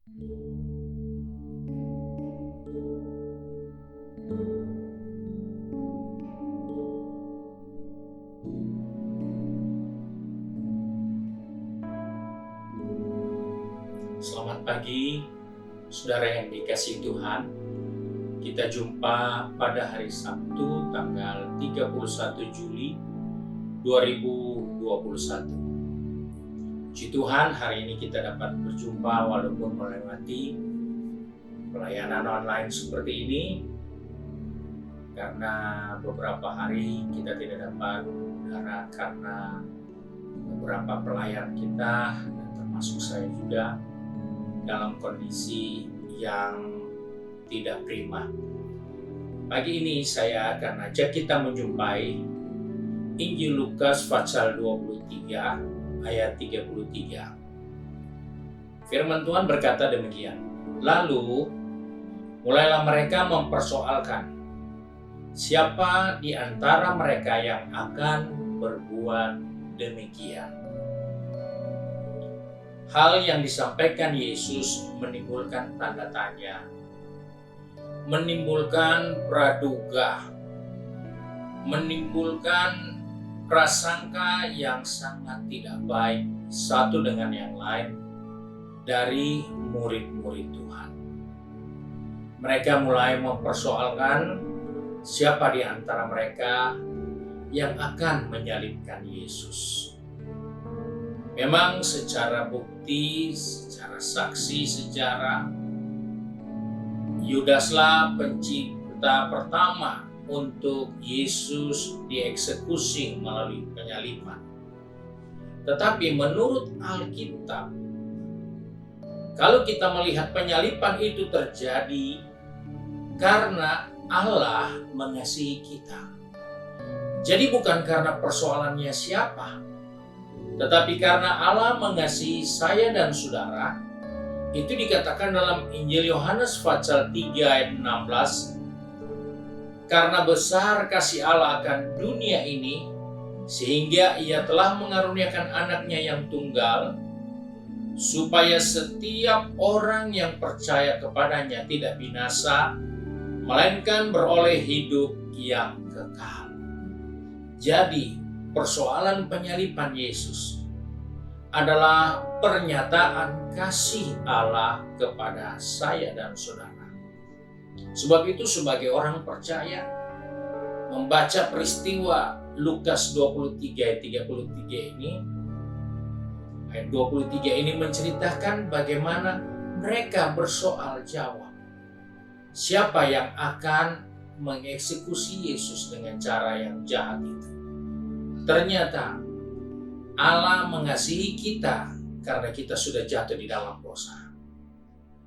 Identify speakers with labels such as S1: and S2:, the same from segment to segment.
S1: Selamat pagi, saudara yang dikasihi Tuhan. Kita jumpa pada hari Sabtu tanggal 31 Juli 2021. Puji Tuhan, hari ini kita dapat berjumpa walaupun melewati pelayanan online seperti ini, karena beberapa hari kita tidak dapat berdarah karena beberapa pelayan kita, dan termasuk saya juga, dalam kondisi yang tidak prima. Pagi ini saya akan ajak kita menjumpai Injil Lukas pasal 23 ayat 33. Firman Tuhan berkata demikian. Lalu mulailah mereka mempersoalkan siapa di antara mereka yang akan berbuat demikian. Hal yang disampaikan Yesus menimbulkan tanda tanya, menimbulkan praduga, menimbulkan prasangka yang sangat tidak baik satu dengan yang lain dari murid-murid Tuhan. Mereka mulai mempersoalkan siapa di antara mereka yang akan menyalibkan Yesus. Memang secara bukti, secara saksi sejarah, Yudaslah pencipta pertama untuk Yesus dieksekusi melalui penyaliban. Tetapi menurut Alkitab, kalau kita melihat penyaliban itu terjadi karena Allah mengasihi kita. Jadi bukan karena persoalannya siapa, tetapi karena Allah mengasihi saya dan saudara. Itu dikatakan dalam Injil Yohanes pasal 3 ayat 16. Karena besar kasih Allah akan dunia ini, sehingga ia telah mengaruniakan anaknya yang tunggal, supaya setiap orang yang percaya kepadanya tidak binasa, melainkan beroleh hidup yang kekal. Jadi, persoalan penyaliban Yesus adalah pernyataan kasih Allah kepada saya dan saudara. Sebab itu sebagai orang percaya, membaca peristiwa Lukas 23 ayat 33 ini, ayat 23 ini menceritakan bagaimana mereka bersoal jawab. Siapa yang akan mengeksekusi Yesus dengan cara yang jahat itu? Ternyata Allah mengasihi kita karena kita sudah jatuh di dalam dosa.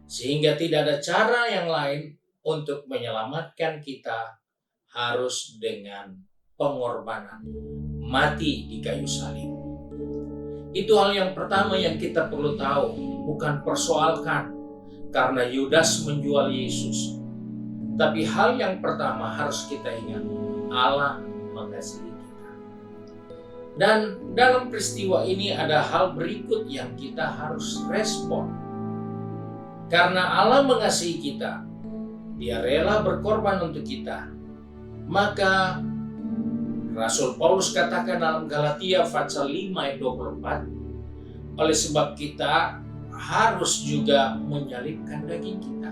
S1: Sehingga tidak ada cara yang lain untuk menyelamatkan kita harus dengan pengorbanan, mati di kayu salib. Itu hal yang pertama yang kita perlu tahu, bukan persoalkan karena Yudas menjual Yesus. Tapi hal yang pertama harus kita ingat, Allah mengasihi. Dan dalam peristiwa ini ada hal berikut yang kita harus respon. Karena Allah mengasihi kita, Dia rela berkorban untuk kita. Maka Rasul Paulus katakan dalam Galatia pasal 5 ayat 24, oleh sebab kita harus juga menyalibkan daging kita.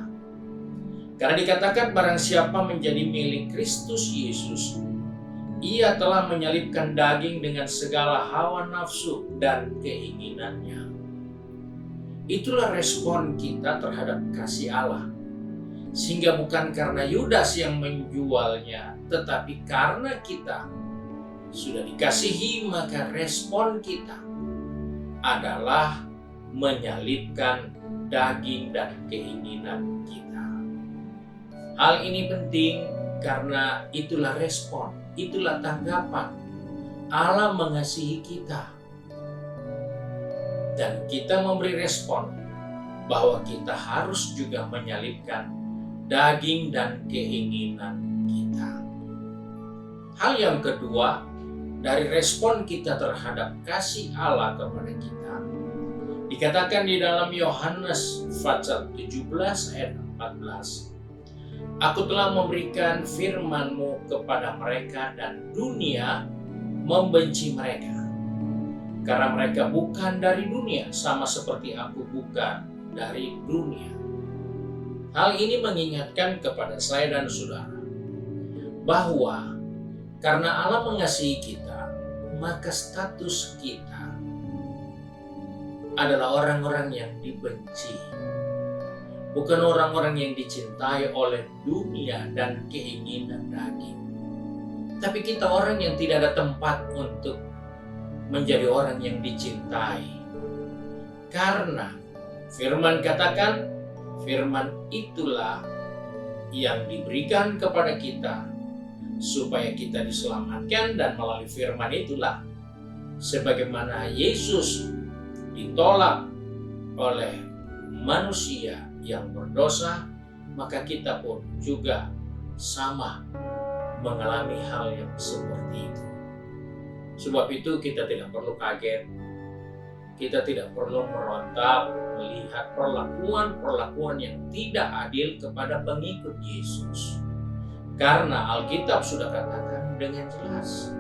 S1: Karena dikatakan barang siapa menjadi milik Kristus Yesus, Ia telah menyalibkan daging dengan segala hawa nafsu dan keinginannya. Itulah respon kita terhadap kasih Allah. Sehingga bukan karena Yudas yang menjualnya, tetapi karena kita sudah dikasihi, maka respon kita adalah menyalibkan daging dan keinginan kita. Hal ini penting karena itulah respon, itulah tanggapan Allah mengasihi kita. Dan kita memberi respon bahwa kita harus juga menyalibkan daging dan keinginan kita. Hal yang kedua, dari respon kita terhadap kasih Allah kepada kita, Dikatakan di dalam Yohanes pasal 17 ayat 14, Aku telah memberikan firman-Mu kepada mereka dan dunia membenci mereka. Karena mereka bukan dari dunia, sama seperti aku bukan dari dunia. Hal ini mengingatkan kepada saya dan saudara bahwa karena Allah mengasihi kita, maka status kita adalah orang-orang yang dibenci. Bukan orang-orang yang dicintai oleh dunia dan keinginan daging. Tapi kita orang yang tidak ada tempat untuk menjadi orang yang dicintai. Karena firman katakan, firman itulah yang diberikan kepada kita supaya kita diselamatkan, dan melalui firman itulah sebagaimana Yesus ditolak oleh manusia yang berdosa, maka kita pun juga sama mengalami hal yang seperti itu. Sebab itu kita tidak perlu kaget, kita tidak perlu merontak melihat perlakuan-perlakuan yang tidak adil kepada pengikut Yesus. Karena Alkitab sudah katakan dengan jelas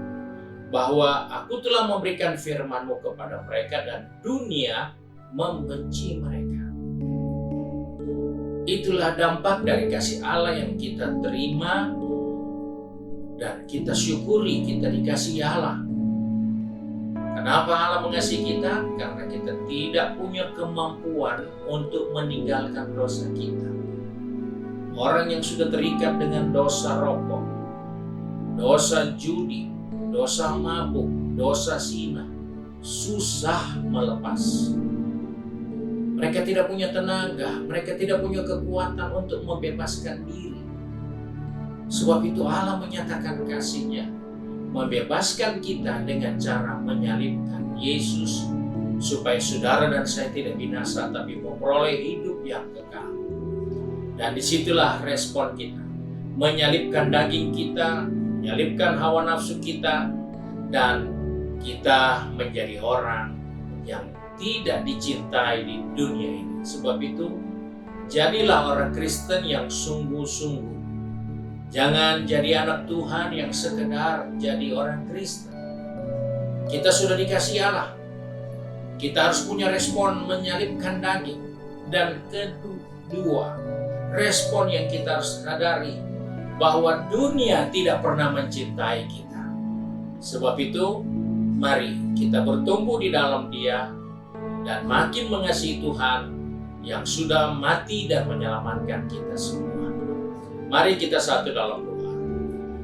S1: bahwa aku telah memberikan firman-Mu kepada mereka dan dunia membenci mereka. Itulah dampak dari kasih Allah yang kita terima dan kita syukuri kita dikasihi Allah. Kenapa Allah mengasihi kita? Karena kita tidak punya kemampuan untuk meninggalkan dosa kita. Orang yang sudah terikat dengan dosa rokok, dosa judi, dosa mabuk, dosa zina, susah melepas. Mereka tidak punya tenaga, mereka tidak punya kekuatan untuk membebaskan diri. Sebab itu Allah menyatakan kasih-Nya, membebaskan kita dengan cara menyalibkan Yesus, supaya saudara dan saya tidak binasa tapi memperoleh hidup yang kekal. Dan disitulah respon kita, menyalibkan daging kita, menyalibkan hawa nafsu kita, dan kita menjadi orang yang tidak dicintai di dunia ini. Sebab itu, jadilah orang Kristen yang sungguh-sungguh. Jangan jadi anak Tuhan yang sekedar jadi orang Kristen. Kita sudah dikasihi Allah. Kita harus punya respon menyalibkan daging. Dan kedua, respon yang kita harus sadari bahwa dunia tidak pernah mencintai kita. Sebab itu, mari kita bertumbuh di dalam Dia dan makin mengasihi Tuhan yang sudah mati dan menyelamatkan kita semua. Mari kita satu dalam doa.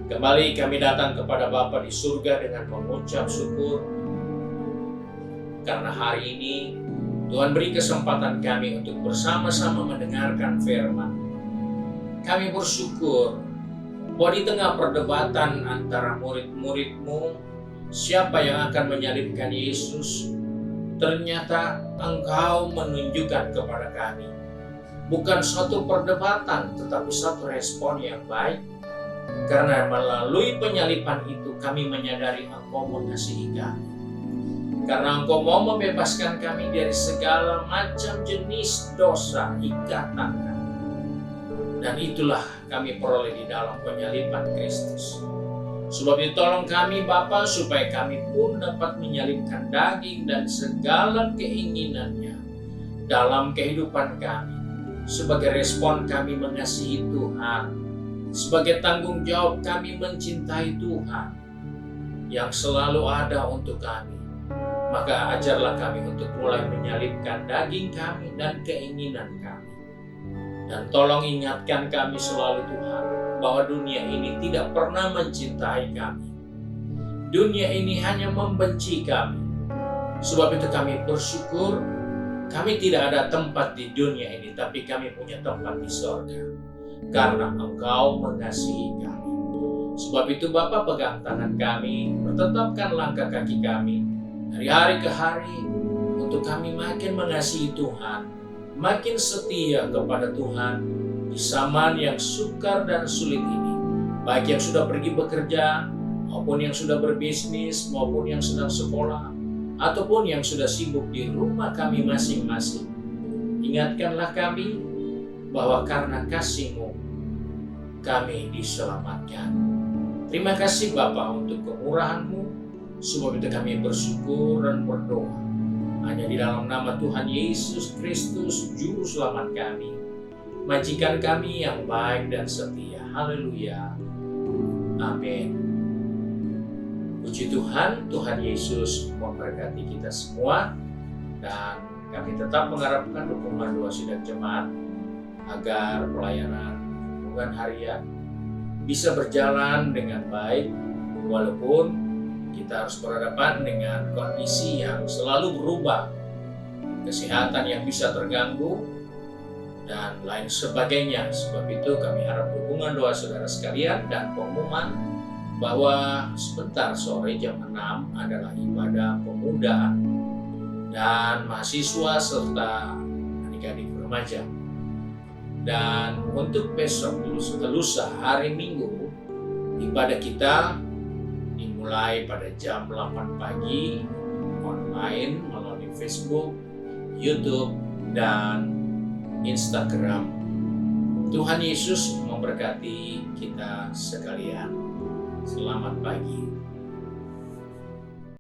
S1: Kembali kami datang kepada Bapa di surga dengan mengucap syukur karena hari ini Tuhan beri kesempatan kami untuk bersama-sama mendengarkan firman. Kami bersyukur bahwa di tengah perdebatan antara murid-murid-Mu, siapa yang akan menyalibkan Yesus, ternyata Engkau menunjukkan kepada kami bukan suatu perdebatan, tetapi satu respon yang baik. Karena melalui penyalipan itu kami menyadari Engkau mengasihi kami. Karena Engkau mau membebaskan kami dari segala macam jenis dosa ikatan kami. Dan itulah kami peroleh di dalam penyalipan Kristus. Sebab itu tolong kami Bapa supaya kami pun dapat menyalibkan daging dan segala keinginannya dalam kehidupan kami. Sebagai respon kami mengasihi Tuhan, sebagai tanggung jawab kami mencintai Tuhan yang selalu ada untuk kami. Maka ajarlah kami untuk mulai menyalibkan daging kami dan keinginan kami. Dan tolong ingatkan kami selalu Tuhan, bahwa dunia ini tidak pernah mencintai kami. Dunia ini hanya membenci kami. Sebab itu kami bersyukur kami tidak ada tempat di dunia ini, tapi kami punya tempat di surga. Karena Engkau mengasihi kami. Sebab itu Bapa, pegang tangan kami, bertetapkan langkah kaki kami dari hari ke hari untuk kami makin mengasihi Tuhan, makin setia kepada Tuhan di zaman yang sukar dan sulit ini. Baik yang sudah pergi bekerja, maupun yang sudah berbisnis, maupun yang sedang sekolah, ataupun yang sudah sibuk di rumah kami masing-masing. Ingatkanlah kami bahwa karena kasih-Mu kami diselamatkan. Terima kasih Bapa untuk kemurahan-Mu, sebab itu kami bersyukur dan berdoa. Hanya di dalam nama Tuhan Yesus Kristus, Juru Selamat kami, Majikan kami yang baik dan setia. Haleluya. Amin. Puji Tuhan, Tuhan Yesus memberkati kita semua. Dan kami tetap mengharapkan dukungan doa sidang jemaat agar pelayanan hubungan harian bisa berjalan dengan baik, walaupun kita harus berhadapan dengan kondisi yang selalu berubah, kesehatan yang bisa terganggu, dan lain sebagainya. Sebab itu kami harap dukungan doa saudara sekalian dan pengumuman bahwa sebentar sore jam 6 adalah ibadah pemuda dan mahasiswa serta adik-adik remaja. Dan untuk besok lusa hari Minggu, ibadah kita dimulai pada jam 8 pagi online melalui Facebook, YouTube, dan Instagram. Tuhan Yesus memberkati kita sekalian. Selamat pagi.